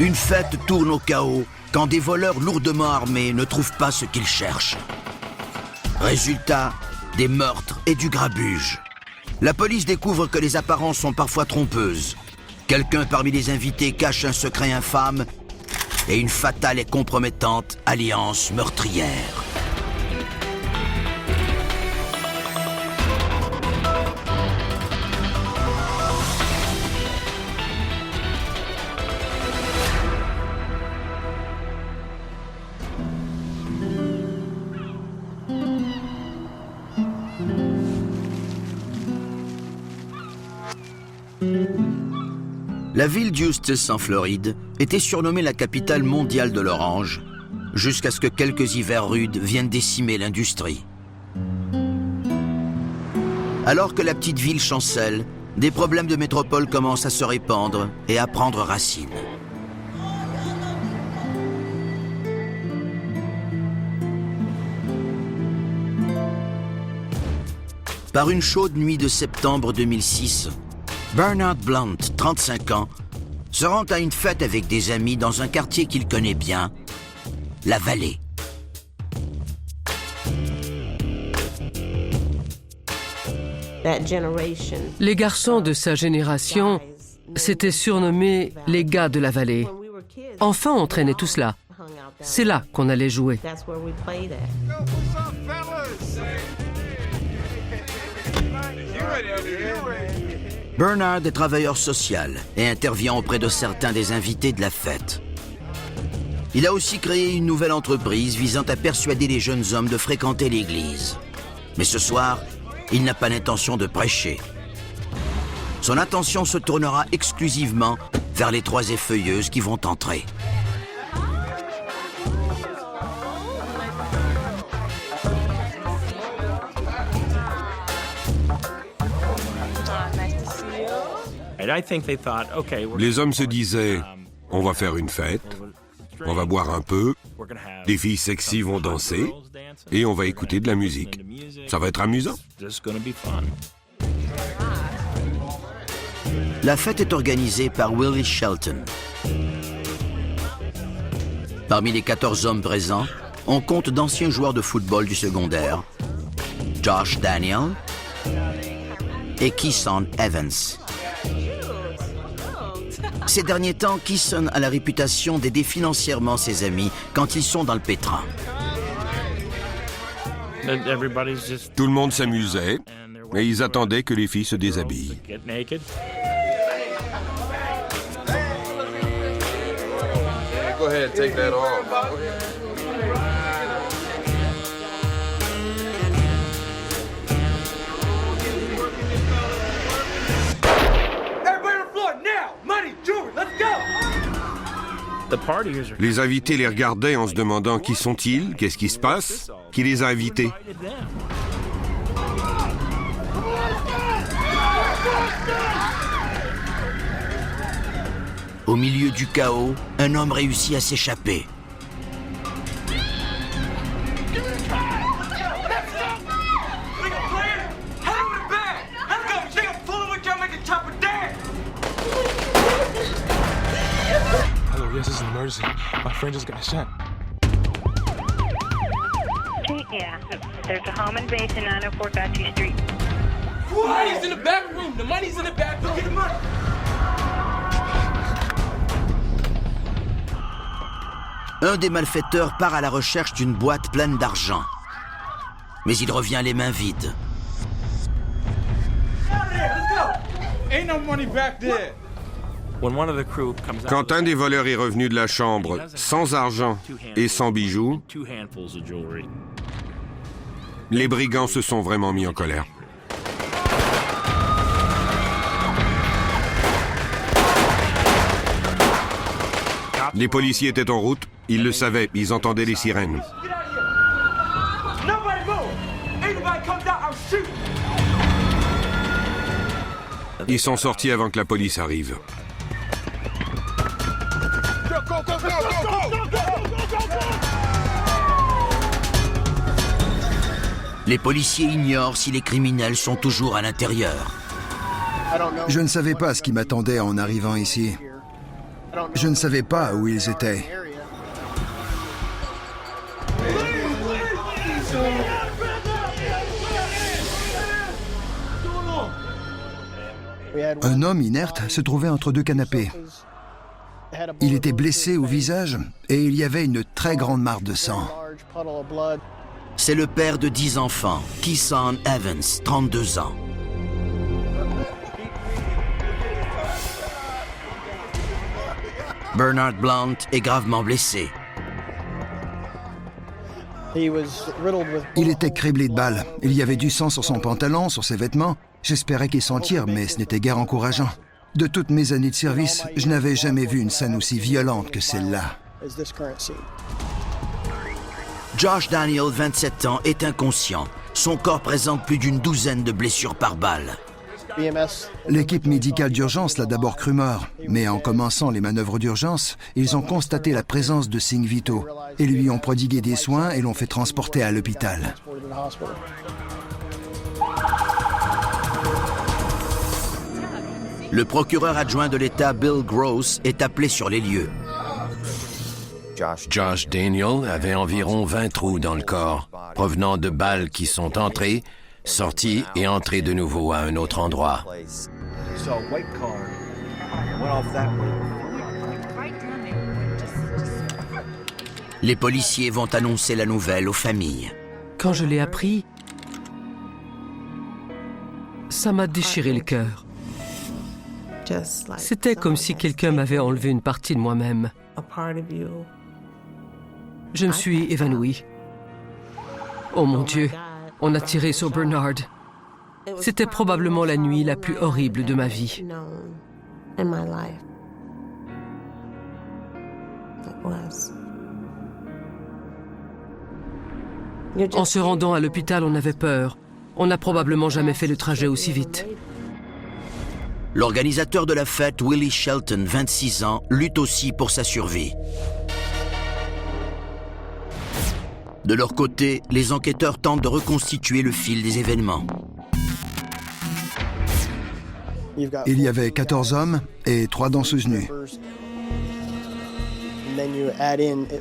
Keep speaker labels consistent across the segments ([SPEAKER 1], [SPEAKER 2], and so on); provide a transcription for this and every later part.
[SPEAKER 1] Une fête tourne au chaos quand des voleurs lourdement armés ne trouvent pas ce qu'ils cherchent. Résultat, des meurtres et du grabuge. La police découvre que les apparences sont parfois trompeuses. Quelqu'un parmi les invités cache un secret infâme et une fatale et compromettante alliance meurtrière. La ville d'Eustis, en Floride, était surnommée la capitale mondiale de l'orange, jusqu'à ce que quelques hivers rudes viennent décimer l'industrie. Alors que la petite ville chancelle, des problèmes de métropole commencent à se répandre et à prendre racine. Par une chaude nuit de septembre 2006, Bernard Blunt, 35 ans, se rend à une fête avec des amis dans un quartier qu'il connaît bien, la Vallée.
[SPEAKER 2] Les garçons de sa génération s'étaient surnommés les gars de la Vallée. Enfants, on traînait tous là. C'est là qu'on allait jouer.
[SPEAKER 1] Bernard est travailleur social et intervient auprès de certains des invités de la fête. Il a aussi créé une nouvelle entreprise visant à persuader les jeunes hommes de fréquenter l'église. Mais ce soir, il n'a pas l'intention de prêcher. Son attention se tournera exclusivement vers les trois effeuilleuses qui vont entrer.
[SPEAKER 3] Les hommes se disaient, on va faire une fête, on va boire un peu, des filles sexy vont danser et on va écouter de la musique. Ça va être amusant.
[SPEAKER 1] La fête est organisée par Willie Shelton. Parmi les 14 hommes présents, on compte d'anciens joueurs de football du secondaire, Josh Daniel et Keeson Evans. Ces derniers temps, Keeson a la réputation d'aider financièrement ses amis quand ils sont dans le pétrin.
[SPEAKER 3] Tout le monde s'amusait, mais ils attendaient que les filles se déshabillent.
[SPEAKER 4] Go ahead, take that off.
[SPEAKER 3] Les invités les regardaient en se demandant qui sont-ils, qu'est-ce qui se passe, qui les a invités.
[SPEAKER 1] Au milieu du chaos, un homme réussit à s'échapper.
[SPEAKER 5] Yes, this is an emergency. My friend just got shot.
[SPEAKER 6] Yeah, there's a home invasion in 904 Gotcha Street.
[SPEAKER 5] The money's in the back room. The money's in the back room. Get the money.
[SPEAKER 1] Un des malfaiteurs part à la recherche d'une boîte pleine d'argent. Mais il revient les mains vides.
[SPEAKER 5] Ain't no money back there.
[SPEAKER 3] Quand un des voleurs est revenu de la chambre sans argent et sans bijoux, les brigands se sont vraiment mis en colère. Les policiers étaient en route, ils le savaient, ils entendaient les sirènes. Ils sont sortis avant que la police arrive.
[SPEAKER 1] Les policiers ignorent si les criminels sont toujours à l'intérieur.
[SPEAKER 7] Je ne savais pas ce qui m'attendait en arrivant ici. Je ne savais pas où ils étaient. Un homme inerte se trouvait entre deux canapés. Il était blessé au visage et il y avait une très grande mare de sang.
[SPEAKER 1] C'est le père de 10 enfants, Keeson Evans, 32 ans. Bernard Blount est gravement blessé.
[SPEAKER 7] Il était criblé de balles. Il y avait du sang sur son pantalon, sur ses vêtements. J'espérais qu'il s'en tire, mais ce n'était guère encourageant. De toutes mes années de service, je n'avais jamais vu une scène aussi violente que celle-là.
[SPEAKER 1] Josh Daniel, 27 ans, est inconscient. Son corps présente plus d'une douzaine de blessures par balle.
[SPEAKER 7] L'équipe médicale d'urgence l'a d'abord cru mort, mais en commençant les manœuvres d'urgence, ils ont constaté la présence de signes vitaux et lui ont prodigué des soins et l'ont fait transporter à l'hôpital.
[SPEAKER 1] Le procureur adjoint de l'État, Bill Gross, est appelé sur les lieux.
[SPEAKER 8] Josh Daniel avait environ 20 trous dans le corps, provenant de balles qui sont entrées, sorties et entrées de nouveau à un autre endroit.
[SPEAKER 1] Les policiers vont annoncer la nouvelle aux familles.
[SPEAKER 2] Quand je l'ai appris, ça m'a déchiré le cœur. C'était comme si quelqu'un m'avait enlevé une partie de moi-même. Je me suis évanouie. Oh mon Dieu, on a tiré sur Bernard. C'était probablement la nuit la plus horrible de ma vie. En se rendant à l'hôpital, on avait peur. On n'a probablement jamais fait le trajet aussi vite.
[SPEAKER 1] L'organisateur de la fête, Willie Shelton, 26 ans, lutte aussi pour sa survie. De leur côté, les enquêteurs tentent de reconstituer le fil des événements.
[SPEAKER 7] Il y avait 14 hommes et 3 danseuses nues.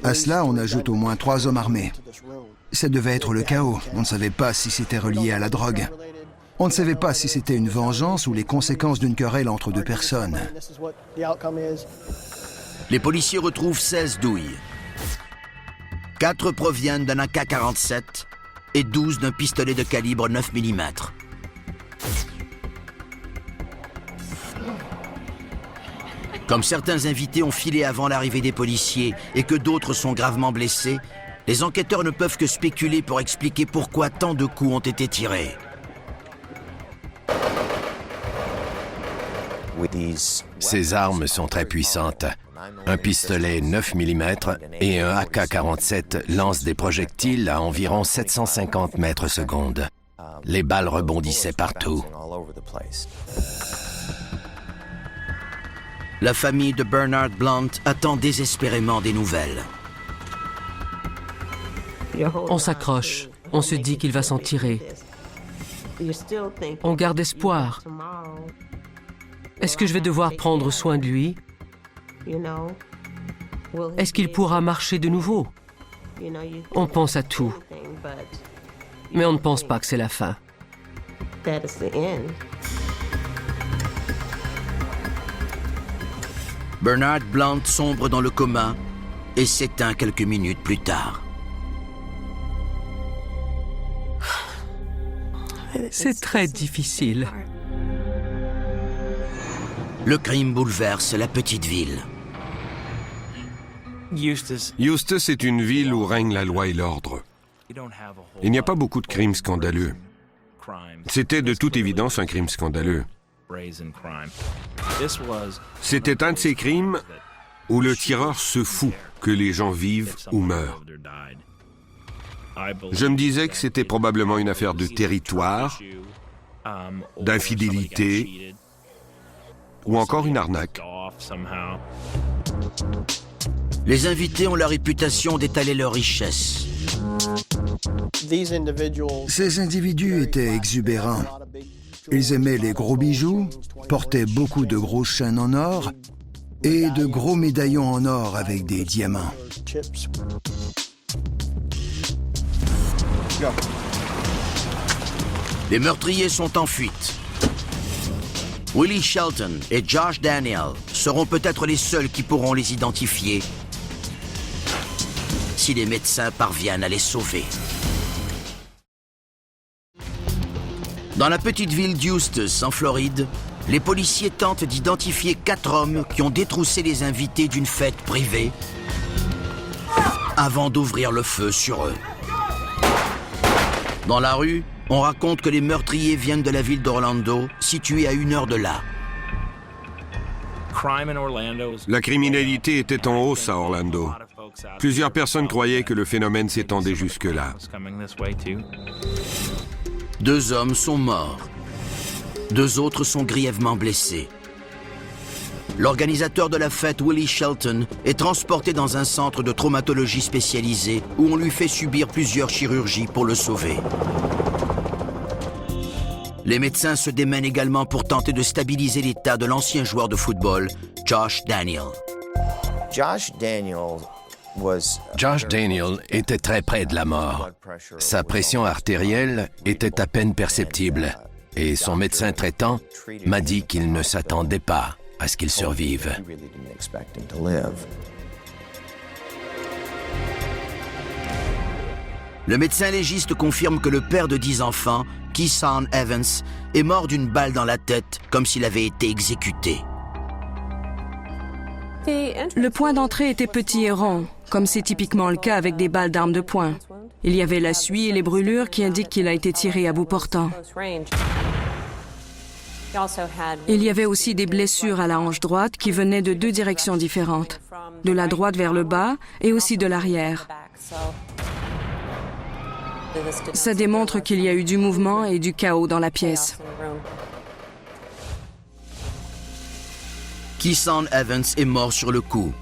[SPEAKER 7] À cela, on ajoute au moins 3 hommes armés. Ça devait être le chaos. On ne savait pas si c'était relié à la drogue. On ne savait pas si c'était une vengeance ou les conséquences d'une querelle entre 2 personnes.
[SPEAKER 1] Les policiers retrouvent 16 douilles. 4 proviennent d'un AK-47 et 12 d'un pistolet de calibre 9 mm. Comme certains invités ont filé avant l'arrivée des policiers et que d'autres sont gravement blessés, les enquêteurs ne peuvent que spéculer pour expliquer pourquoi tant de coups ont été tirés.
[SPEAKER 8] Ces armes sont très puissantes. Un pistolet 9 mm et un AK-47 lancent des projectiles à environ 750 mètres secondes. Les balles rebondissaient partout.
[SPEAKER 1] La famille de Bernard Blount attend désespérément des nouvelles.
[SPEAKER 2] On s'accroche. On se dit qu'il va s'en tirer. On garde espoir. Est-ce que je vais devoir prendre soin de lui? Est-ce qu'il pourra marcher de nouveau? On pense à tout. Mais on ne pense pas que c'est la fin.
[SPEAKER 1] Bernard Blount sombre dans le coma et s'éteint quelques minutes plus tard.
[SPEAKER 2] C'est très difficile.
[SPEAKER 1] Le crime bouleverse la petite ville.
[SPEAKER 3] Eustis est une ville où règne la loi et l'ordre. Il n'y a pas beaucoup de crimes scandaleux. C'était de toute évidence un crime scandaleux. C'était un de ces crimes où le tireur se fout que les gens vivent ou meurent. Je me disais que c'était probablement une affaire de territoire, d'infidélité ou encore une arnaque.
[SPEAKER 1] Les invités ont la réputation d'étaler leurs richesses.
[SPEAKER 7] Ces individus étaient exubérants. Ils aimaient les gros bijoux, portaient beaucoup de grosses chaînes en or et de gros médaillons en or avec des diamants.
[SPEAKER 1] Les meurtriers sont en fuite. Willie Shelton et Josh Daniel seront peut-être les seuls qui pourront les identifier si les médecins parviennent à les sauver. Dans la petite ville d'Eustis, en Floride, les policiers tentent d'identifier 4 hommes qui ont détroussé les invités d'une fête privée avant d'ouvrir le feu sur eux. Dans la rue, on raconte que les meurtriers viennent de la ville d'Orlando, située à 1 heure de là.
[SPEAKER 3] La criminalité était en hausse à Orlando. Plusieurs personnes croyaient que le phénomène s'étendait jusque-là.
[SPEAKER 1] 2 hommes sont morts. 2 autres sont grièvement blessés. L'organisateur de la fête, Willie Shelton, est transporté dans un centre de traumatologie spécialisé où on lui fait subir plusieurs chirurgies pour le sauver. Les médecins se démènent également pour tenter de stabiliser l'état de l'ancien joueur de football, Josh Daniel.
[SPEAKER 8] Josh Daniel était très près de la mort. Sa pression artérielle était à peine perceptible et son médecin traitant m'a dit qu'il ne s'attendait pas à ce qu'il survive.
[SPEAKER 1] Le médecin légiste confirme que le père de 10 enfants, Keeson Evans, est mort d'une balle dans la tête, comme s'il avait été exécuté.
[SPEAKER 9] Le point d'entrée était petit et rond, comme c'est typiquement le cas avec des balles d'armes de poing. Il y avait la suie et les brûlures qui indiquent qu'il a été tiré à bout portant. Il y avait aussi des blessures à la hanche droite qui venaient de 2 directions différentes, de la droite vers le bas et aussi de l'arrière. Ça démontre qu'il y a eu du mouvement et du chaos dans la pièce.
[SPEAKER 1] Keeson Evans est mort sur le coup.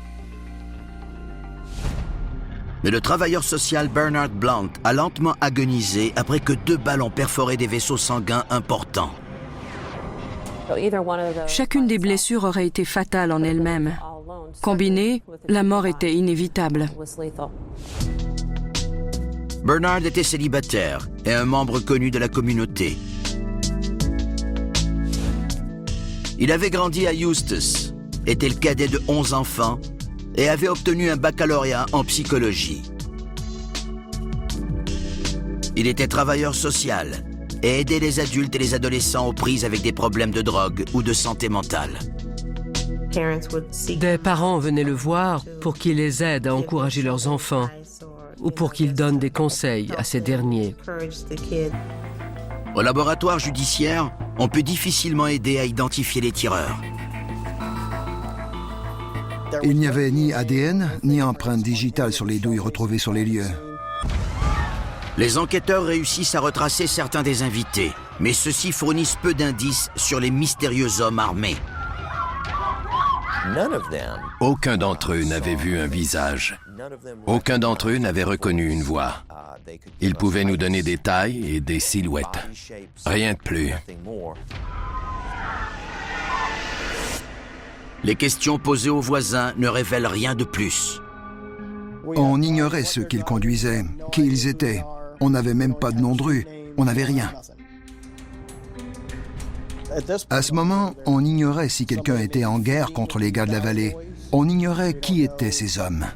[SPEAKER 1] Mais le travailleur social Bernard Blount a lentement agonisé après que 2 balles ont perforé des vaisseaux sanguins importants.
[SPEAKER 9] Chacune des blessures aurait été fatale en elle-même. Combinée, la mort était inévitable.
[SPEAKER 1] Bernard était célibataire et un membre connu de la communauté. Il avait grandi à Eustis, était le cadet de 11 enfants et avait obtenu un baccalauréat en psychologie. Il était travailleur social et aidait les adultes et les adolescents aux prises avec des problèmes de drogue ou de santé mentale.
[SPEAKER 2] Des parents venaient le voir pour qu'il les aide à encourager leurs enfants ou pour qu'il donne des conseils à ces derniers.
[SPEAKER 1] Au laboratoire judiciaire, on peut difficilement aider à identifier les tireurs.
[SPEAKER 7] Il n'y avait ni ADN, ni empreinte digitale sur les douilles retrouvées sur les lieux.
[SPEAKER 1] Les enquêteurs réussissent à retracer certains des invités, mais ceux-ci fournissent peu d'indices sur les mystérieux hommes armés.
[SPEAKER 8] Aucun d'entre eux n'avait vu un visage. Aucun d'entre eux n'avait reconnu une voix. Ils pouvaient nous donner des tailles et des silhouettes. Rien de plus.
[SPEAKER 1] Les questions posées aux voisins ne révèlent rien de plus.
[SPEAKER 7] On ignorait ceux qu'ils conduisaient, qui ils étaient. On n'avait même pas de nom de rue. On n'avait rien. À ce moment, on ignorait si quelqu'un était en guerre contre les gars de la vallée. On ignorait qui étaient ces hommes.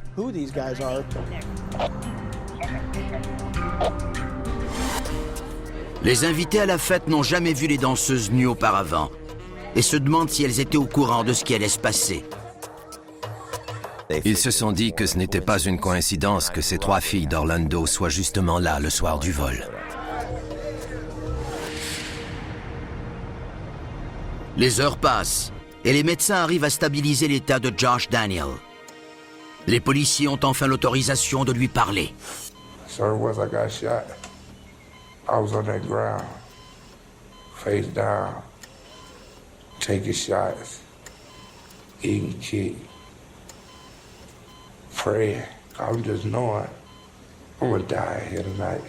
[SPEAKER 1] Les invités à la fête n'ont jamais vu les danseuses nues auparavant et se demandent si elles étaient au courant de ce qui allait se passer.
[SPEAKER 8] Ils se sont dit que ce n'était pas une coïncidence que ces 3 filles d'Orlando soient justement là le soir du vol.
[SPEAKER 1] Les heures passent et les médecins arrivent à stabiliser l'état de Josh Daniel. Les policiers ont enfin l'autorisation de lui parler.
[SPEAKER 10] Sir, once I got shot, I was on that ground, face down, taking shots, eating kick, praying. I'm just knowing I'm gonna die here tonight.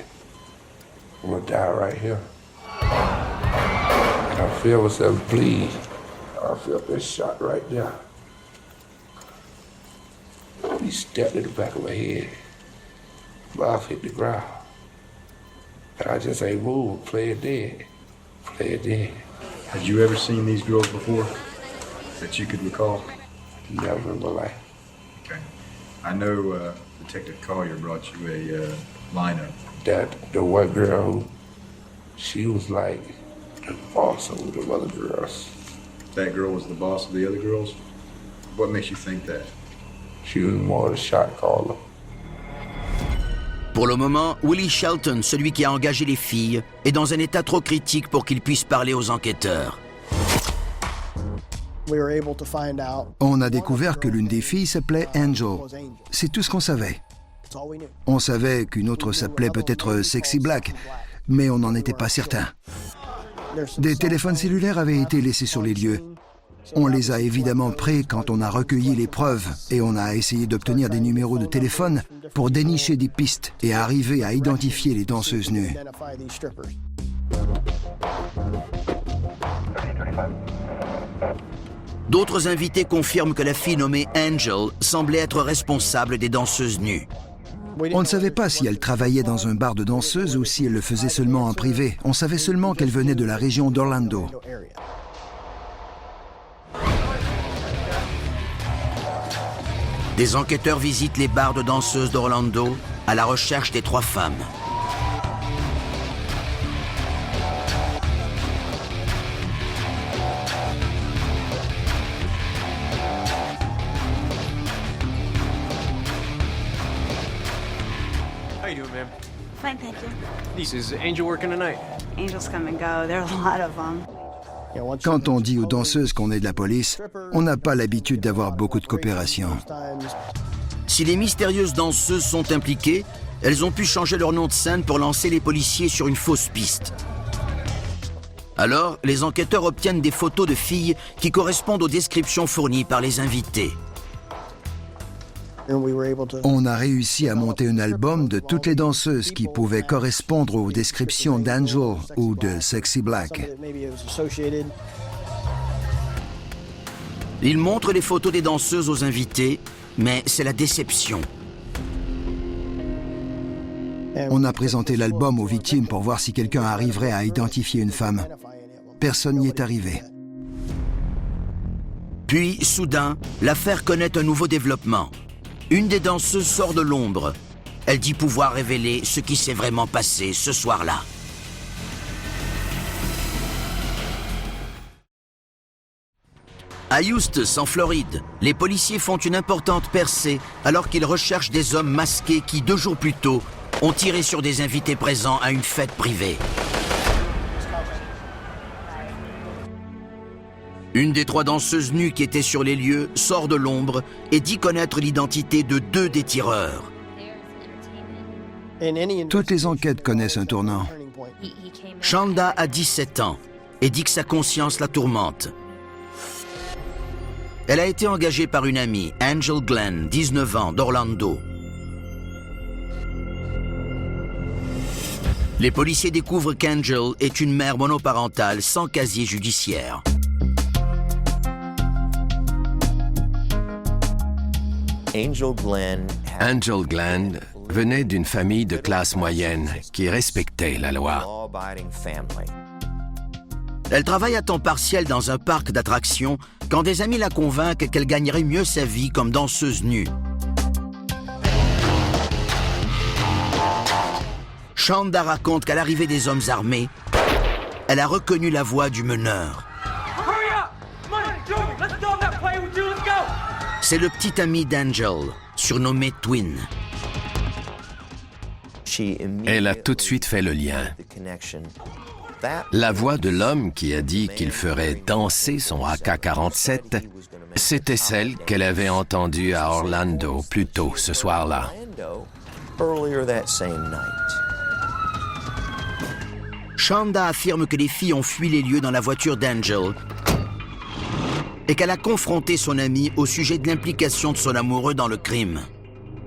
[SPEAKER 10] I'm gonna die right here. And I feel myself bleed. I felt this shot right there. He stepped in the back of my head. Mouth hit the ground. And I just ain't moved. Play it dead. Play it dead.
[SPEAKER 11] Had you ever seen these girls before that you could recall?
[SPEAKER 10] Never in my life.
[SPEAKER 11] Okay. I know Detective Collier brought you a lineup.
[SPEAKER 10] The one girl, she was like the boss of the other girls.
[SPEAKER 11] That girl was the boss of the other girls? What makes you think that?
[SPEAKER 10] She was more the shot caller.
[SPEAKER 1] Pour le moment, Willie Shelton, celui qui a engagé les filles, est dans un état trop critique pour qu'il puisse parler aux enquêteurs.
[SPEAKER 7] On a découvert que l'une des filles s'appelait Angel. C'est tout ce qu'on savait. On savait qu'une autre s'appelait peut-être Sexy Black, mais on n'en était pas certain. Des téléphones cellulaires avaient été laissés sur les lieux. On les a évidemment pris quand on a recueilli les preuves et on a essayé d'obtenir des numéros de téléphone pour dénicher des pistes et arriver à identifier les danseuses nues.
[SPEAKER 1] D'autres invités confirment que la fille nommée Angel semblait être responsable des danseuses nues.
[SPEAKER 7] On ne savait pas si elle travaillait dans un bar de danseuses ou si elle le faisait seulement en privé. On savait seulement qu'elle venait de la région d'Orlando.
[SPEAKER 1] Des enquêteurs visitent les bars de danseuses d'Orlando à la recherche des 3 femmes.
[SPEAKER 12] How you doing, ma'am?
[SPEAKER 6] Fine, thank you.
[SPEAKER 12] This is Angel working tonight.
[SPEAKER 6] Angels come and go. There are a lot of them.
[SPEAKER 7] Quand on dit aux danseuses qu'on est de la police, on n'a pas l'habitude d'avoir beaucoup de coopération.
[SPEAKER 1] Si les mystérieuses danseuses sont impliquées, elles ont pu changer leur nom de scène pour lancer les policiers sur une fausse piste. Alors, les enquêteurs obtiennent des photos de filles qui correspondent aux descriptions fournies par les invités.
[SPEAKER 7] On a réussi à monter un album de toutes les danseuses qui pouvaient correspondre aux descriptions d'Angel ou de Sexy Black.
[SPEAKER 1] Ils montrent les photos des danseuses aux invités, mais c'est la déception.
[SPEAKER 7] On a présenté l'album aux victimes pour voir si quelqu'un arriverait à identifier une femme. Personne n'y est arrivé.
[SPEAKER 1] Puis, soudain, l'affaire connaît un nouveau développement. Une des danseuses sort de l'ombre. Elle dit pouvoir révéler ce qui s'est vraiment passé ce soir-là. À Eustis, en Floride, les policiers font une importante percée alors qu'ils recherchent des hommes masqués qui, 2 jours plus tôt, ont tiré sur des invités présents à une fête privée. Une des 3 danseuses nues qui étaient sur les lieux sort de l'ombre et dit connaître l'identité de 2 des tireurs.
[SPEAKER 7] Toutes les enquêtes connaissent un tournant.
[SPEAKER 1] Shonda a 17 ans et dit que sa conscience la tourmente. Elle a été engagée par une amie, Angel Glenn, 19 ans, d'Orlando. Les policiers découvrent qu'Angel est une mère monoparentale sans casier judiciaire.
[SPEAKER 8] Angel Glenn venait d'une famille de classe moyenne qui respectait la loi.
[SPEAKER 1] Elle travaille à temps partiel dans un parc d'attractions quand des amis la convainquent qu'elle gagnerait mieux sa vie comme danseuse nue. Shonda raconte qu'à l'arrivée des hommes armés, elle a reconnu la voix du meneur. C'est le petit ami d'Angel, surnommé Twin.
[SPEAKER 8] Elle a tout de suite fait le lien. La voix de l'homme qui a dit qu'il ferait danser son AK-47, c'était celle qu'elle avait entendue à Orlando plus tôt ce soir-là.
[SPEAKER 1] Shonda affirme que les filles ont fui les lieux dans la voiture d'Angel et qu'elle a confronté son amie au sujet de l'implication de son amoureux dans le crime.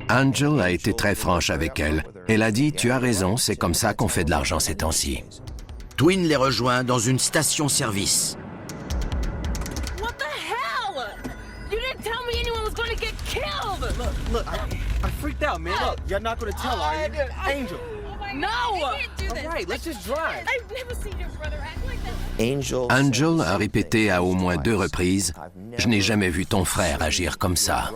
[SPEAKER 8] Angel a été très franche avec elle. Elle a dit « Tu as raison, c'est comme ça qu'on fait de l'argent ces temps-ci. »
[SPEAKER 1] Twin les rejoint dans une station-service.
[SPEAKER 13] What the hell? You
[SPEAKER 5] didn't tell me anyone was going to get killed.
[SPEAKER 12] Look, I freaked out, man. Look, you're not going to tell, are you? Angel.
[SPEAKER 5] No.
[SPEAKER 12] All right, let's just drive.
[SPEAKER 5] I've never seen your brother act like that.
[SPEAKER 8] Angel a répété à au moins 2 reprises « Je n'ai jamais vu ton frère agir comme ça ».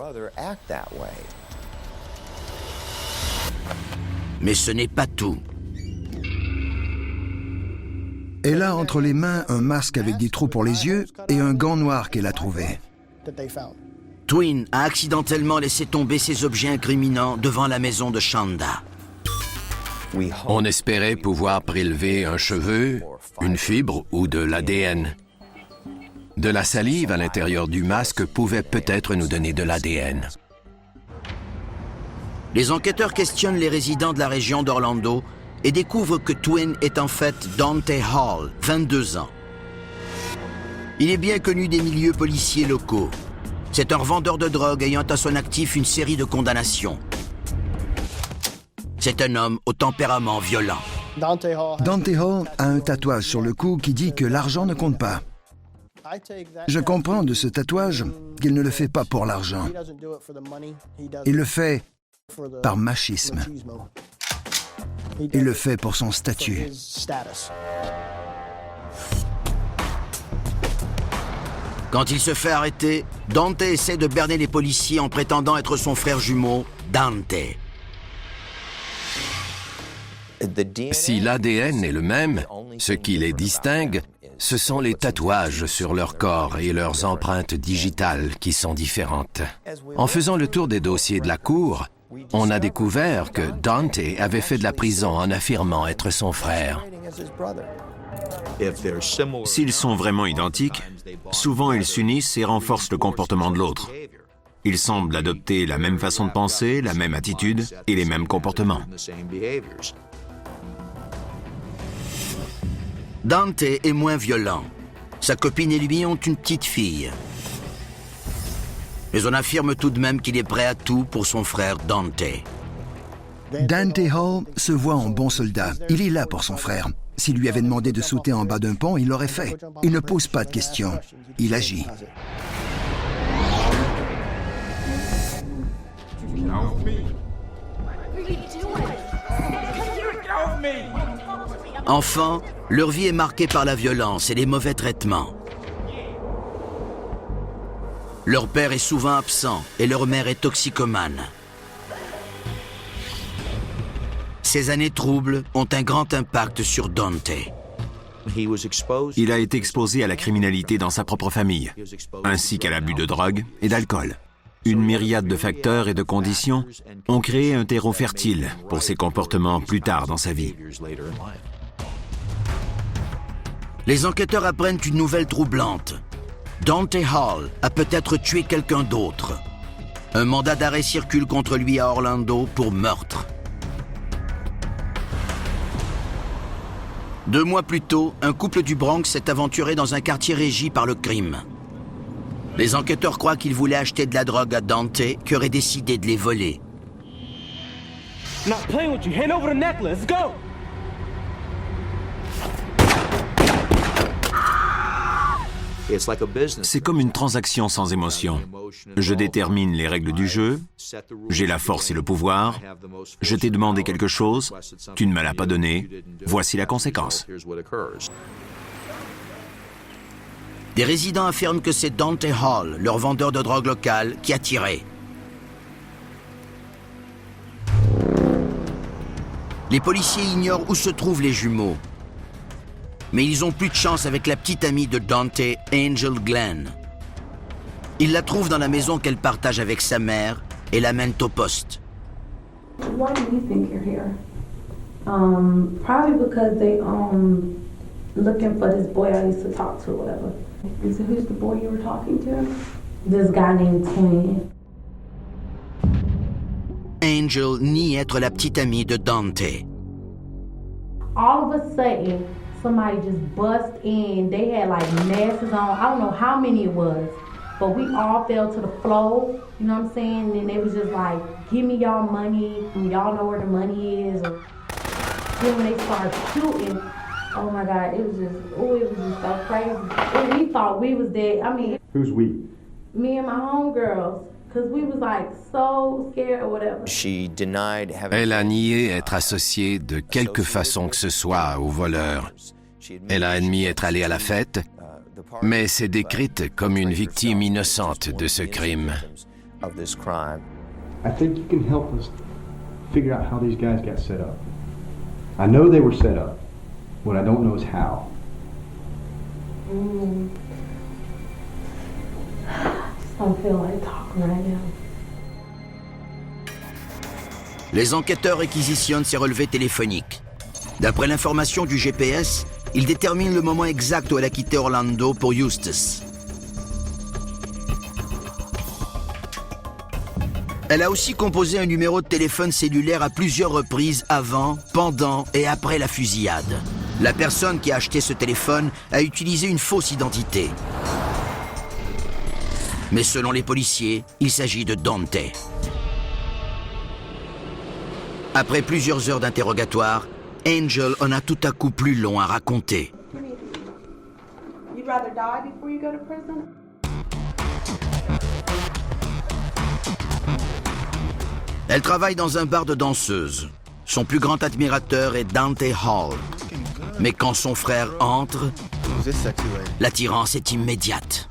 [SPEAKER 1] Mais ce n'est pas tout.
[SPEAKER 7] Elle a entre les mains un masque avec des trous pour les yeux et un gant noir qu'elle a trouvé.
[SPEAKER 1] Twin a accidentellement laissé tomber ses objets incriminants devant la maison de Shanda.
[SPEAKER 8] On espérait pouvoir prélever un cheveu, une fibre ou de l'ADN. De la salive à l'intérieur du masque pouvait peut-être nous donner de l'ADN.
[SPEAKER 1] Les enquêteurs questionnent les résidents de la région d'Orlando et découvrent que Twin est en fait Dante Hall, 22 ans. Il est bien connu des milieux policiers locaux. C'est un revendeur de drogue ayant à son actif une série de condamnations. C'est un homme au tempérament violent.
[SPEAKER 7] Dante Hall a un tatouage sur le cou qui dit que l'argent ne compte pas. Je comprends de ce tatouage qu'il ne le fait pas pour l'argent. Il le fait par machisme. Il le fait pour son statut.
[SPEAKER 1] Quand il se fait arrêter, Dante essaie de berner les policiers en prétendant être son frère jumeau, Dante.
[SPEAKER 8] Si l'ADN est le même, ce qui les distingue, ce sont les tatouages sur leur corps et leurs empreintes digitales qui sont différentes. En faisant le tour des dossiers de la cour, on a découvert que Dante avait fait de la prison en affirmant être son frère.
[SPEAKER 13] S'ils sont vraiment identiques, souvent ils s'unissent et renforcent le comportement de l'autre. Ils semblent adopter la même façon de penser, la même attitude et les mêmes comportements.
[SPEAKER 1] Dante est moins violent. Sa copine et lui ont une petite fille. Mais on affirme tout de même qu'il est prêt à tout pour son frère Dante.
[SPEAKER 7] Dante Hall se voit en bon soldat. Il est là pour son frère. S'il lui avait demandé de sauter en bas d'un pont, il l'aurait fait. Il ne pose pas de questions. Il agit.
[SPEAKER 1] Enfant, leur vie est marquée par la violence et les mauvais traitements. Leur père est souvent absent et leur mère est toxicomane. Ces années troubles ont un grand impact sur Dante.
[SPEAKER 13] Il a été exposé à la criminalité dans sa propre famille, ainsi qu'à l'abus de drogue et d'alcool. Une myriade de facteurs et de conditions ont créé un terreau fertile pour ses comportements plus tard dans sa vie.
[SPEAKER 1] Les enquêteurs apprennent une nouvelle troublante. Dante Hall a peut-être tué quelqu'un d'autre. Un mandat d'arrêt circule contre lui à Orlando pour meurtre. 2 mois plus tôt, un couple du Bronx s'est aventuré dans un quartier régi par le crime. Les enquêteurs croient qu'il voulait acheter de la drogue à Dante, qui aurait décidé de les voler.
[SPEAKER 5] Not playing with you. Hand over the necklace. Let's go.
[SPEAKER 13] C'est comme une transaction sans émotion. Je détermine les règles du jeu, j'ai la force et le pouvoir, je t'ai demandé quelque chose, tu ne me l'as pas donné, voici la conséquence.
[SPEAKER 1] Des résidents affirment que c'est Dante Hall, leur vendeur de drogue local, qui a tiré. Les policiers ignorent où se trouvent les jumeaux. Mais ils ont plus de chance avec la petite amie de Dante, Angel Glenn. Ils la trouvent dans la maison qu'elle partage avec sa mère et l'amènent au poste.
[SPEAKER 14] Why do you think you're here? Probably because they looking for this boy I used to talk to or whatever. Is it who's the boy you were talking to? This guy named Twin.
[SPEAKER 1] Angel nie être la petite amie de Dante.
[SPEAKER 14] All of a sudden, somebody just bust in. They had like masks on. I don't know how many it was, but we all fell to the floor. You know what I'm saying? And they was just like, "Give me y'all money. Y'all know where the money is." Or then when they started shooting, oh my God, it was just so crazy. And we thought we was dead. I mean,
[SPEAKER 11] Who's we?
[SPEAKER 14] me and my homegirls, because we was like so scared or whatever.
[SPEAKER 8] Elle a nié être associée de quelque façon que ce soit aux voleurs. Elle a admis être allée à la fête, mais s'est décrite comme une victime innocente de ce crime.
[SPEAKER 11] I think you can help us figure out how these guys got set up. I know they were set up. What I don't know is how.
[SPEAKER 14] I don't feel like talking right now.
[SPEAKER 1] Les enquêteurs réquisitionnent ses relevés téléphoniques. D'après l'information du GPS, ils déterminent le moment exact où elle a quitté Orlando pour Eustis. Elle a aussi composé un numéro de téléphone cellulaire à plusieurs reprises avant, pendant et après la fusillade. La personne qui a acheté ce téléphone a utilisé une fausse identité. Mais selon les policiers, il s'agit de Dante. Après plusieurs heures d'interrogatoire, Angel en a tout à coup plus long à raconter.
[SPEAKER 14] You'd rather die before you go to prison?
[SPEAKER 1] Elle travaille dans un bar de danseuses. Son plus grand admirateur est Dante Hall. Mais quand son frère entre, l'attirance est immédiate.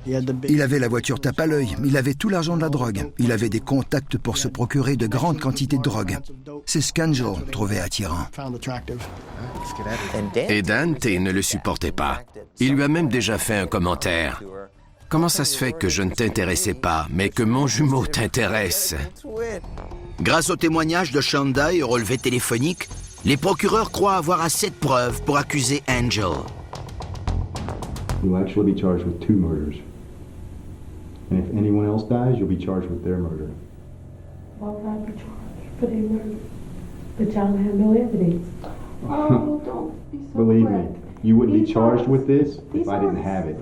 [SPEAKER 7] Il avait la voiture tape à l'œil, il avait tout l'argent de la drogue, il avait des contacts pour se procurer de grandes quantités de drogue. C'est ce qu'Angel trouvait attirant.
[SPEAKER 8] Et Dante ne le supportait pas. Il lui a même déjà fait un commentaire. Comment ça se fait que je ne t'intéressais pas, mais que mon jumeau t'intéresse?
[SPEAKER 1] Grâce au témoignage de Shonda et au relevé téléphonique, les procureurs croient avoir assez de preuves pour accuser Angel.
[SPEAKER 11] You'll actually be charged with 2 murders. And if anyone else dies, you'll be charged with their murder.
[SPEAKER 14] Why would I be charged for their murder? But y'all have no evidence. Oh, don't be so
[SPEAKER 11] Believe
[SPEAKER 14] quick.
[SPEAKER 11] me, you wouldn't be charged with this if I didn't have it.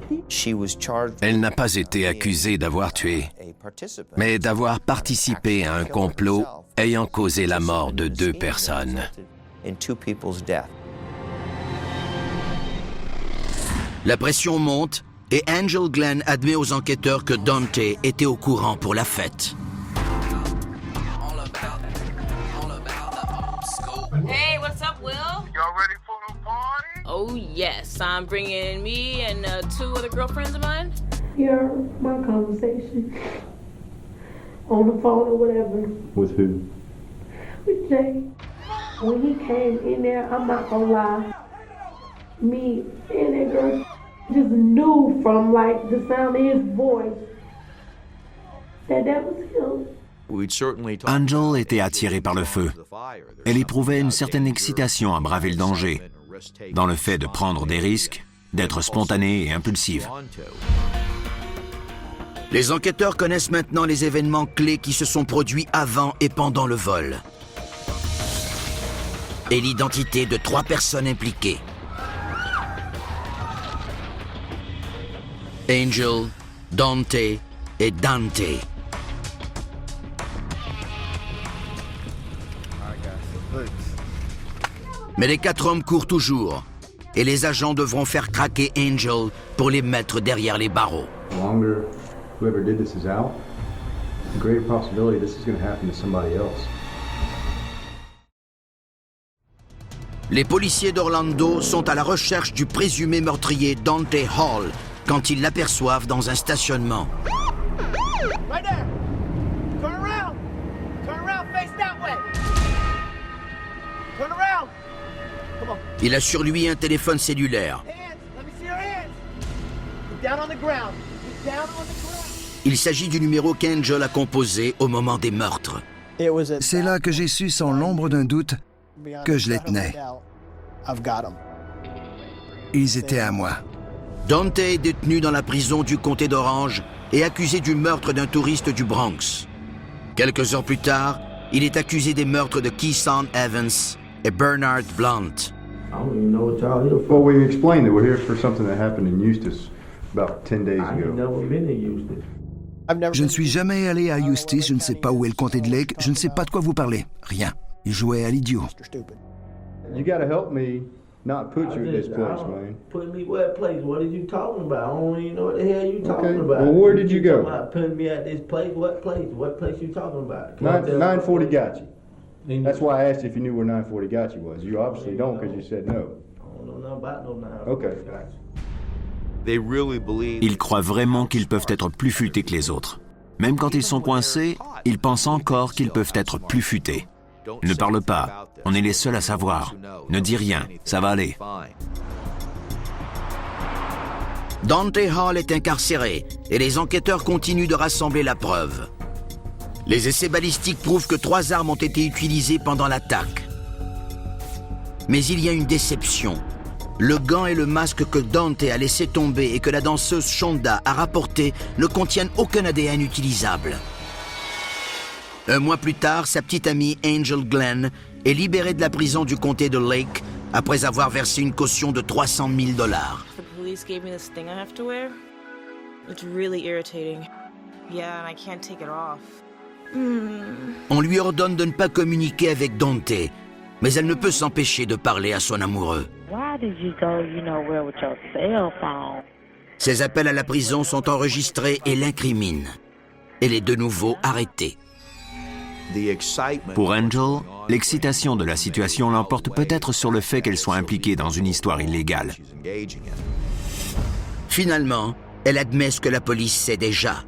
[SPEAKER 8] Elle n'a pas été accusée d'avoir tué, mais d'avoir participé à un complot ayant causé la mort de 2 personnes.
[SPEAKER 1] La pression monte et Angel Glenn admet aux enquêteurs que Dante était au courant pour la fête.
[SPEAKER 15] Hey, what's up, Will? Y'all ready for the party? Oh, yes. I'm bringing me and 2 other girlfriends of mine.
[SPEAKER 14] Hear my conversation on the phone or whatever
[SPEAKER 11] With who?
[SPEAKER 14] with Jay. When he came in there, I'm not gonna lie, me and that girl just knew from like the sound of his voice that was him.
[SPEAKER 13] Angel était attirée par le feu. Elle éprouvait une certaine excitation à braver le danger, dans le fait de prendre des risques, d'être spontanée et impulsive.
[SPEAKER 1] Les enquêteurs connaissent maintenant les événements clés qui se sont produits avant et pendant le vol. Et l'identité de 3 personnes impliquées. Angel, Dante et Dante. Mais les 4 hommes courent toujours, et les agents devront faire craquer Angel pour les mettre derrière les barreaux.
[SPEAKER 11] The longer whoever did this is out, the greater possibility this is going to happen to somebody else.
[SPEAKER 1] Les policiers d'Orlando sont à la recherche du présumé meurtrier Dante Hall quand ils l'aperçoivent dans un stationnement.
[SPEAKER 12] Right there. Turn around. Turn around, face that way. Turn around. Come on.
[SPEAKER 1] Il a sur lui un téléphone cellulaire.
[SPEAKER 12] Hands. Let me see your hands. Get down on the ground. Get down on the ground.
[SPEAKER 1] Il s'agit du numéro qu'Angel a composé au moment des meurtres.
[SPEAKER 7] C'est là que j'ai su sans l'ombre d'un doute que je les tenais. Ils étaient à moi.
[SPEAKER 1] Dante est détenu dans la prison du comté d'Orange et accusé du meurtre d'un touriste du Bronx. Quelques heures plus tard, il est accusé des meurtres de Keeson Evans et Bernard Blunt.
[SPEAKER 11] Well, we explained that we're here for something that happened in Eustis about 10 days ago.
[SPEAKER 7] Je ne suis jamais allé à Eustis, je ne sais pas où est le comté de Lake, je ne sais pas de quoi vous parlez. Rien. Ils jouaient à l'idiot.
[SPEAKER 11] You got to help me Not put you in this place, man.
[SPEAKER 12] Put me what place? What are you talking about? I don't even know what the hell you talking about.
[SPEAKER 11] Well, where did you go?
[SPEAKER 12] Putting me at this place? What place? What place you talking about?
[SPEAKER 11] 940 got you. That's why I asked you if you knew where 940 got you was. You obviously don't because you said no.
[SPEAKER 12] I don't know nothing about no 940.
[SPEAKER 11] Okay.
[SPEAKER 13] Ils croient vraiment qu'ils peuvent être plus futés que les autres. Même quand ils sont coincés, ils pensent encore qu'ils peuvent être plus futés. Ne parle pas, on est les seuls à savoir. Ne dis rien, ça va aller.
[SPEAKER 1] Dante Hall est incarcéré et les enquêteurs continuent de rassembler la preuve. Les essais balistiques prouvent que 3 armes ont été utilisées pendant l'attaque. Mais il y a une déception. Le gant et le masque que Dante a laissé tomber et que la danseuse Shonda a rapporté ne contiennent aucun ADN utilisable. Un mois plus tard, sa petite amie Angel Glenn est libérée de la prison du comté de Lake après avoir versé une caution de $300 000.
[SPEAKER 15] The police gave me this thing I have to wear. It's really irritating. Yeah, and I can't take it off.
[SPEAKER 1] On lui ordonne de ne pas communiquer avec Dante, mais elle ne peut s'empêcher de parler à son amoureux.
[SPEAKER 6] Why did you go, with your cell phone?
[SPEAKER 1] Ses appels à la prison sont enregistrés et l'incriminent. Elle est de nouveau arrêtée.
[SPEAKER 13] Pour Angel, l'excitation de la situation l'emporte peut-être sur le fait qu'elle soit impliquée dans une histoire illégale.
[SPEAKER 1] Finalement, elle admet ce que la police sait déjà.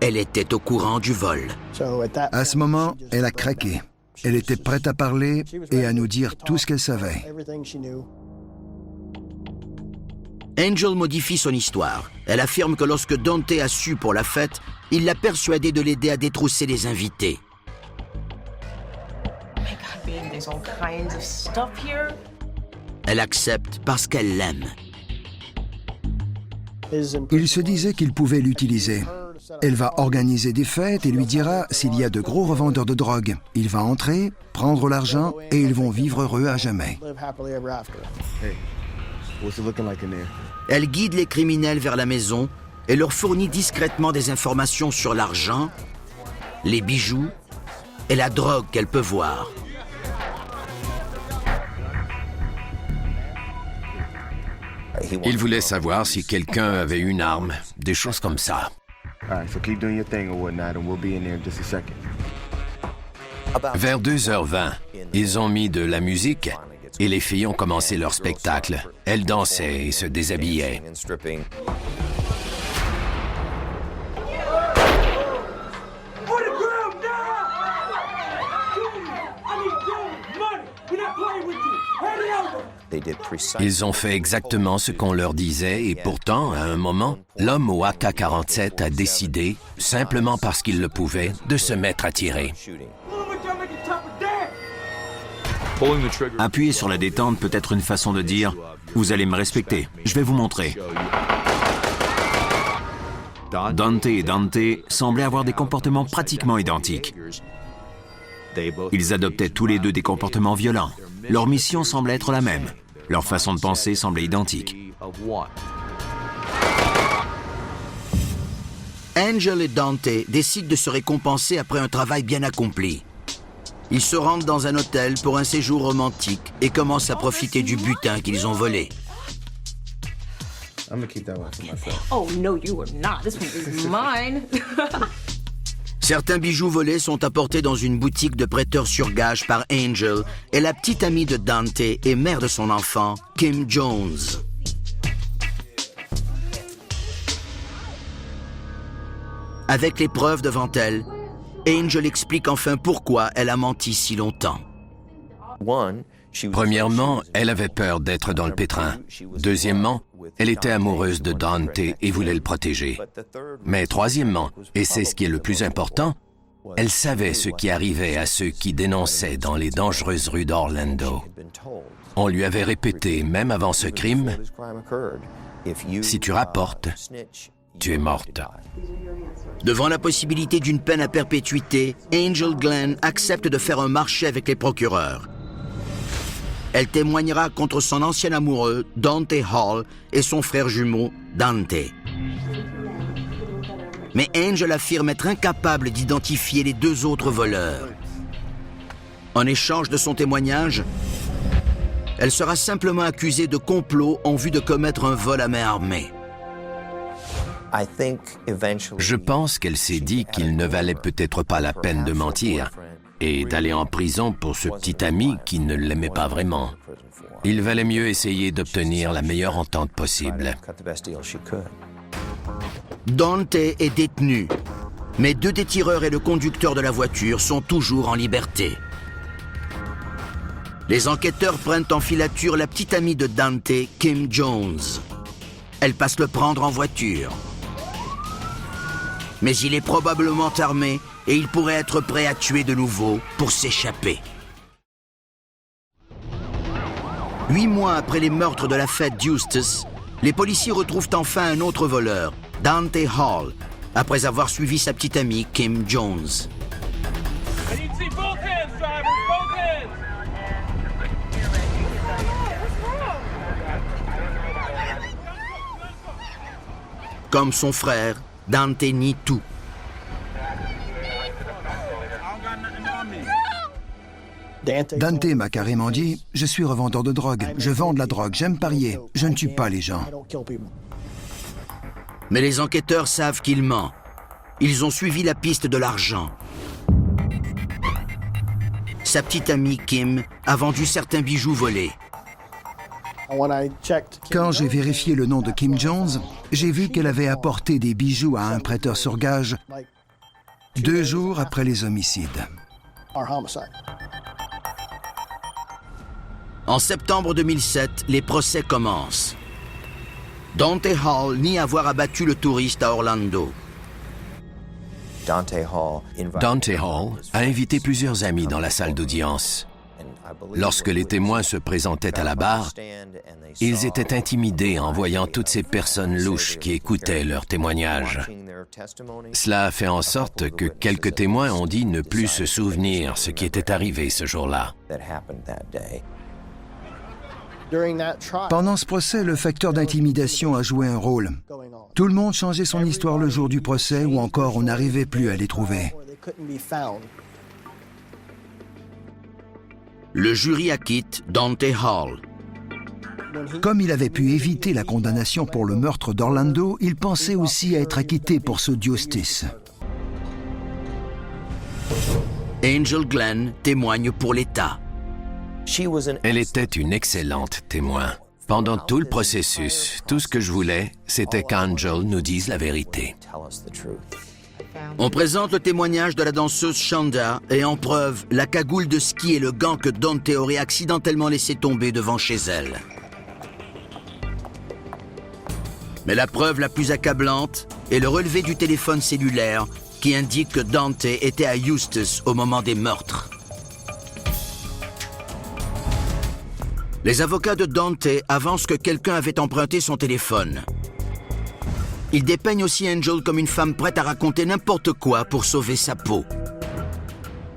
[SPEAKER 1] Elle était au courant du vol.
[SPEAKER 7] À ce moment, elle a craqué. Elle était prête à parler et à nous dire tout ce qu'elle savait.
[SPEAKER 1] Angel modifie son histoire. Elle affirme que lorsque Dante a su pour la fête, il l'a persuadé de l'aider à détrousser les invités.
[SPEAKER 15] There's all kinds of stuff here.
[SPEAKER 1] Elle accepte parce qu'elle l'aime.
[SPEAKER 7] Il se disait qu'il pouvait l'utiliser. Elle va organiser des fêtes et lui dira s'il y a de gros revendeurs de drogue. Il va entrer, prendre l'argent et ils vont vivre heureux à jamais.
[SPEAKER 1] Elle guide les criminels vers la maison et leur fournit discrètement des informations sur l'argent, les bijoux et la drogue qu'elle peut voir.
[SPEAKER 8] Il voulait savoir si quelqu'un avait une arme, des choses comme ça. Vers 2h20, ils ont mis de la musique et les filles ont commencé leur spectacle. Elles dansaient et se déshabillaient. Ils ont fait exactement ce qu'on leur disait et pourtant, à un moment, l'homme au AK-47 a décidé, simplement parce qu'il le pouvait, de se mettre à tirer.
[SPEAKER 13] Appuyer sur la détente peut être une façon de dire « Vous allez me respecter, je vais vous montrer ». Dante et Dante semblaient avoir des comportements pratiquement identiques. Ils adoptaient tous les deux des comportements violents. Leur mission semblait être la même. Leur façon de penser semblait identique.
[SPEAKER 1] Angel et Dante décident de se récompenser après un travail bien accompli. Ils se rendent dans un hôtel pour un séjour romantique et commencent à profiter du butin qu'ils ont volé.
[SPEAKER 15] Oh no, you are not. This one is mine.
[SPEAKER 1] Certains bijoux volés sont apportés dans une boutique de prêteurs sur gage par Angel et la petite amie de Dante et mère de son enfant, Kim Jones. Avec les preuves devant elle, Angel explique enfin pourquoi elle a menti si longtemps.
[SPEAKER 8] Premièrement, elle avait peur d'être dans le pétrin. Deuxièmement, elle était amoureuse de Dante et voulait le protéger. Mais troisièmement, et c'est ce qui est le plus important, elle savait ce qui arrivait à ceux qui dénonçaient dans les dangereuses rues d'Orlando. On lui avait répété, même avant ce crime, « Si tu rapportes, tu es morte. »
[SPEAKER 1] Devant la possibilité d'une peine à perpétuité, Angel Glenn accepte de faire un marché avec les procureurs. Elle témoignera contre son ancien amoureux, Dante Hall, et son frère jumeau, Dante. Mais Angel affirme être incapable d'identifier les deux autres voleurs. En échange de son témoignage, elle sera simplement accusée de complot en vue de commettre un vol à main armée.
[SPEAKER 8] Je pense qu'elle s'est dit qu'il ne valait peut-être pas la peine de mentir et d'aller en prison pour ce petit ami qui ne l'aimait pas vraiment. Il valait mieux essayer d'obtenir la meilleure entente possible.
[SPEAKER 1] Dante est détenu, mais 2 des tireurs et le conducteur de la voiture sont toujours en liberté. Les enquêteurs prennent en filature la petite amie de Dante, Kim Jones. Elle passe le prendre en voiture. Mais il est probablement armé et il pourrait être prêt à tuer de nouveau pour s'échapper. 8 mois après les meurtres de la fête d'Eustis, les policiers retrouvent enfin un autre voleur, Dante Hall, après avoir suivi sa petite amie Kim Jones.
[SPEAKER 5] I need to see both hands, driver, both hands.
[SPEAKER 1] Comme son frère, Dante nie tout.
[SPEAKER 7] Dante m'a carrément dit « Je suis revendeur de drogue, je vends de la drogue, j'aime parier, je ne tue pas les gens. »
[SPEAKER 1] Mais les enquêteurs savent qu'il ment. Ils ont suivi la piste de l'argent. Sa petite amie Kim a vendu certains bijoux volés.
[SPEAKER 7] Quand j'ai vérifié le nom de Kim Jones, j'ai vu qu'elle avait apporté des bijoux à un prêteur sur gage 2 jours après les homicides.
[SPEAKER 1] En septembre 2007, les procès commencent. Dante Hall nie avoir abattu le touriste à Orlando.
[SPEAKER 8] Dante Hall a invité plusieurs amis dans la salle d'audience. Lorsque les témoins se présentaient à la barre, ils étaient intimidés en voyant toutes ces personnes louches qui écoutaient leurs témoignages. Cela a fait en sorte que quelques témoins ont dit ne plus se souvenir ce qui était arrivé ce jour-là.
[SPEAKER 7] Pendant ce procès, le facteur d'intimidation a joué un rôle. Tout le monde changeait son histoire le jour du procès ou encore on n'arrivait plus à les trouver.
[SPEAKER 1] Le jury acquitte Dante Hall.
[SPEAKER 7] Comme il avait pu éviter la condamnation pour le meurtre d'Orlando, il pensait aussi à être acquitté pour ceux d'Eustis.
[SPEAKER 1] Angel Glenn témoigne pour l'État.
[SPEAKER 8] Elle était une excellente témoin. Pendant tout le processus, tout ce que je voulais, c'était qu'Angel nous dise la vérité.
[SPEAKER 1] On présente le témoignage de la danseuse Shonda et en preuve la cagoule de ski et le gant que Dante aurait accidentellement laissé tomber devant chez elle. Mais la preuve la plus accablante est le relevé du téléphone cellulaire qui indique que Dante était à Eustis au moment des meurtres. Les avocats de Dante avancent que quelqu'un avait emprunté son téléphone. Ils dépeignent aussi Angel comme une femme prête à raconter n'importe quoi pour sauver sa peau.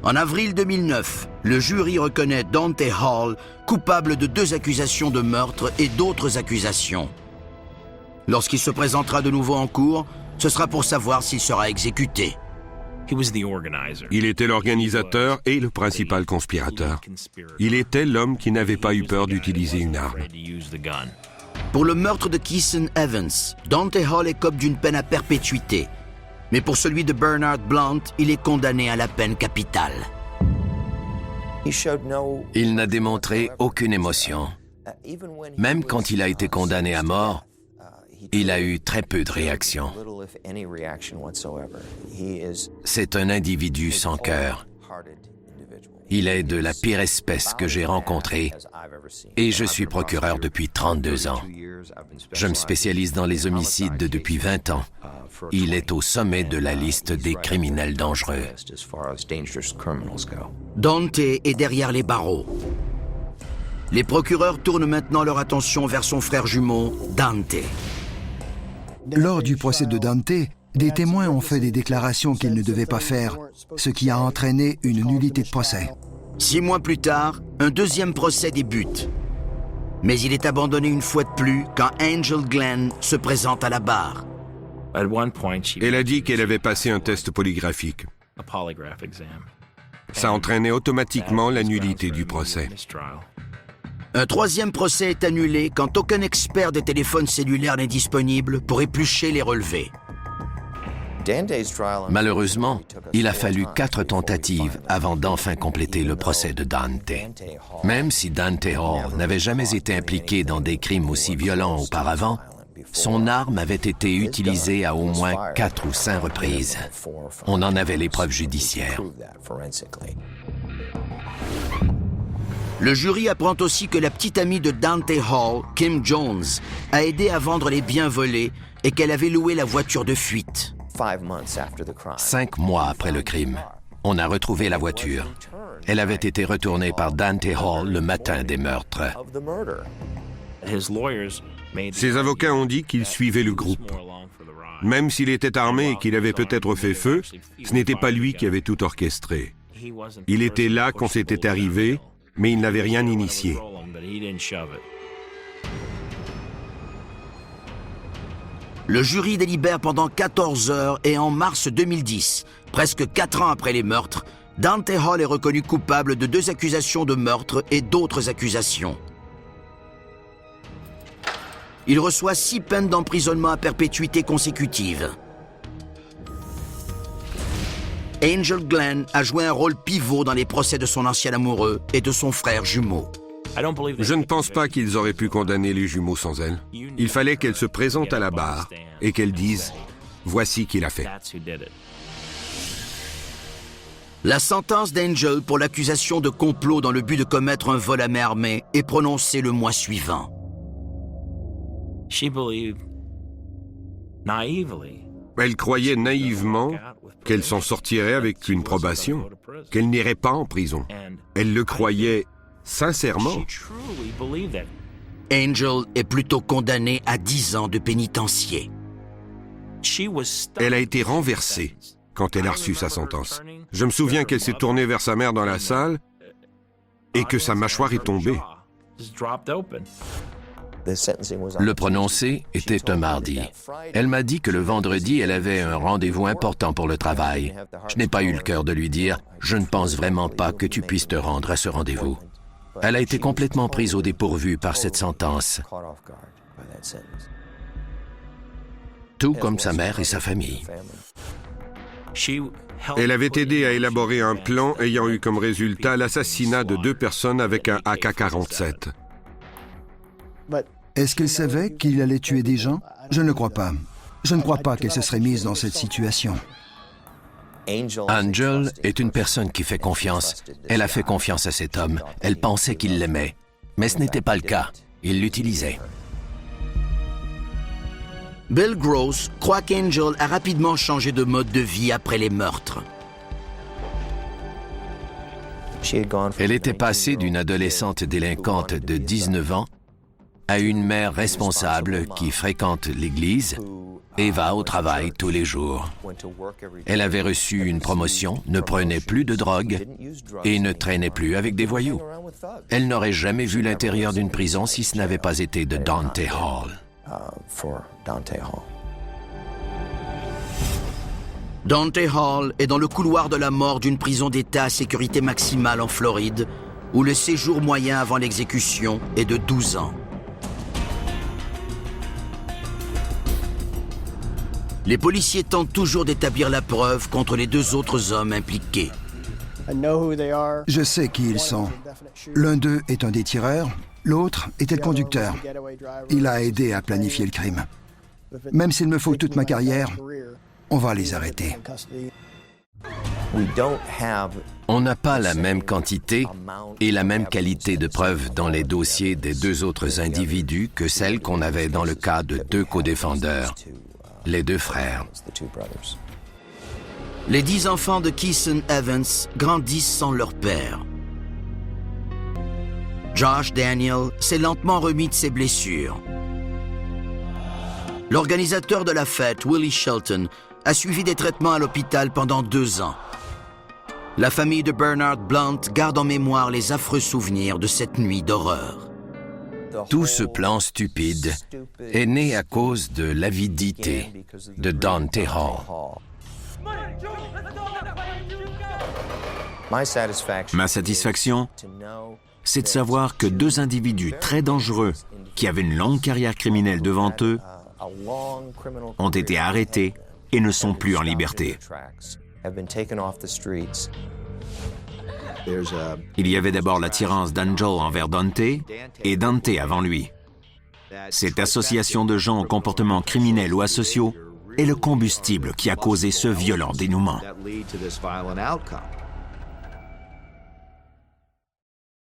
[SPEAKER 1] En avril 2009, le jury reconnaît Dante Hall coupable de 2 accusations de meurtre et d'autres accusations. Lorsqu'il se présentera de nouveau en cour, ce sera pour savoir s'il sera exécuté.
[SPEAKER 3] Il était l'organisateur et le principal conspirateur. Il était l'homme qui n'avait pas eu peur d'utiliser une arme.
[SPEAKER 1] Pour le meurtre de Keeson Evans, Dante Hall écope d'une peine à perpétuité. Mais pour celui de Bernard Blount, il est condamné à la peine capitale.
[SPEAKER 8] Il n'a démontré aucune émotion. Même quand il a été condamné à mort, il a eu très peu de réaction. C'est un individu sans cœur. Il est de la pire espèce que j'ai rencontrée et je suis procureur depuis 32 ans. Je me spécialise dans les homicides depuis 20 ans. Il est au sommet de la liste des criminels dangereux.
[SPEAKER 1] Dante est derrière les barreaux. Les procureurs tournent maintenant leur attention vers son frère jumeau, Dante.
[SPEAKER 7] Lors du procès de Dante, des témoins ont fait des déclarations qu'ils ne devaient pas faire, ce qui a entraîné une nullité de procès.
[SPEAKER 1] 6 mois plus tard, un deuxième procès débute. Mais il est abandonné une fois de plus quand Angel Glenn se présente à la barre.
[SPEAKER 3] Elle a dit qu'elle avait passé un test polygraphique. Ça entraînait automatiquement la nullité du procès.
[SPEAKER 1] Un troisième procès est annulé quand aucun expert des téléphones cellulaires n'est disponible pour éplucher les relevés.
[SPEAKER 8] Malheureusement, il a fallu 4 tentatives avant d'enfin compléter le procès de Dante. Même si Dante Hall n'avait jamais été impliqué dans des crimes aussi violents auparavant, son arme avait été utilisée à au moins 4 ou 5 reprises. On en avait les preuves judiciaires.
[SPEAKER 1] Le jury apprend aussi que la petite amie de Dante Hall, Kim Jones, a aidé à vendre les biens volés et qu'elle avait loué la voiture de fuite.
[SPEAKER 8] 5 mois après le crime, on a retrouvé la voiture. Elle avait été retournée par Dante Hall le matin des meurtres.
[SPEAKER 3] Ses avocats ont dit qu'il suivait le groupe. Même s'il était armé et qu'il avait peut-être fait feu, ce n'était pas lui qui avait tout orchestré. Il était là quand c'était arrivé, mais il n'avait rien initié.
[SPEAKER 1] Le jury délibère pendant 14 heures et en mars 2010, presque 4 ans après les meurtres, Dante Hall est reconnu coupable de 2 accusations de meurtre et d'autres accusations. Il reçoit 6 peines d'emprisonnement à perpétuité consécutive. Angel Glenn a joué un rôle pivot dans les procès de son ancien amoureux et de son frère jumeau.
[SPEAKER 3] Je ne pense pas qu'ils auraient pu condamner les jumeaux sans elle. Il fallait qu'elle se présente à la barre et qu'elle dise « Voici qui l'a fait ».
[SPEAKER 1] La sentence d'Angel pour l'accusation de complot dans le but de commettre un vol à main armée est prononcée le mois suivant.
[SPEAKER 3] Elle croyait naïvement qu'elle s'en sortirait avec une probation, qu'elle n'irait pas en prison. Elle le croyait sincèrement.
[SPEAKER 1] Angel est plutôt condamnée à 10 ans de pénitencier.
[SPEAKER 3] Elle a été renversée quand elle a reçu sa sentence. Je me souviens qu'elle s'est tournée vers sa mère dans la salle et que sa mâchoire est tombée.
[SPEAKER 8] Le prononcé était un mardi. Elle m'a dit que le vendredi, elle avait un rendez-vous important pour le travail. Je n'ai pas eu le cœur de lui dire « Je ne pense vraiment pas que tu puisses te rendre à ce rendez-vous ». Elle a été complètement prise au dépourvu par cette sentence, tout comme sa mère et sa famille.
[SPEAKER 3] Elle avait aidé à élaborer un plan ayant eu comme résultat l'assassinat de 2 personnes avec un AK-47.
[SPEAKER 7] Est-ce qu'elle savait qu'il allait tuer des gens? Je ne le crois pas. Je ne crois pas qu'elle se serait mise dans cette situation.
[SPEAKER 8] Angel est une personne qui fait confiance. Elle a fait confiance à cet homme. Elle pensait qu'il l'aimait. Mais ce n'était pas le cas. Il l'utilisait.
[SPEAKER 1] Bill Gross croit qu'Angel a rapidement changé de mode de vie après les meurtres.
[SPEAKER 8] Elle était passée d'une adolescente délinquante de 19 ans à une mère responsable qui fréquente l'église et va au travail tous les jours. Elle avait reçu une promotion, ne prenait plus de drogue et ne traînait plus avec des voyous. Elle n'aurait jamais vu l'intérieur d'une prison si ce n'avait pas été de Dante Hall.
[SPEAKER 1] Dante Hall est dans le couloir de la mort d'une prison d'État à sécurité maximale en Floride, où le séjour moyen avant l'exécution est de 12 ans. Les policiers tentent toujours d'établir la preuve contre les 2 autres hommes impliqués.
[SPEAKER 7] Je sais qui ils sont. L'un d'eux est un des tireurs, l'autre était le conducteur. Il a aidé à planifier le crime. Même s'il me faut toute ma carrière, on va les arrêter.
[SPEAKER 8] On n'a pas la même quantité et la même qualité de preuves dans les dossiers des 2 autres individus que celles qu'on avait dans le cas de 2 codéfendeurs, les 2 frères.
[SPEAKER 1] Les 10 enfants de Keeson Evans grandissent sans leur père. Josh Daniel s'est lentement remis de ses blessures. L'organisateur de la fête, Willie Shelton, a suivi des traitements à l'hôpital pendant 2 ans. La famille de Bernard Blunt garde en mémoire les affreux souvenirs de cette nuit d'horreur.
[SPEAKER 8] Tout ce plan stupide est né à cause de l'avidité de Dante Hall.
[SPEAKER 13] Ma satisfaction c'est de savoir que deux individus très dangereux, qui avaient une longue carrière criminelle devant eux, ont été arrêtés et ne sont plus en liberté. Il y avait d'abord l'attirance d'Angel envers Dante et Dante avant lui. Cette association de gens au comportement criminel ou asociaux est le combustible qui a causé ce violent dénouement.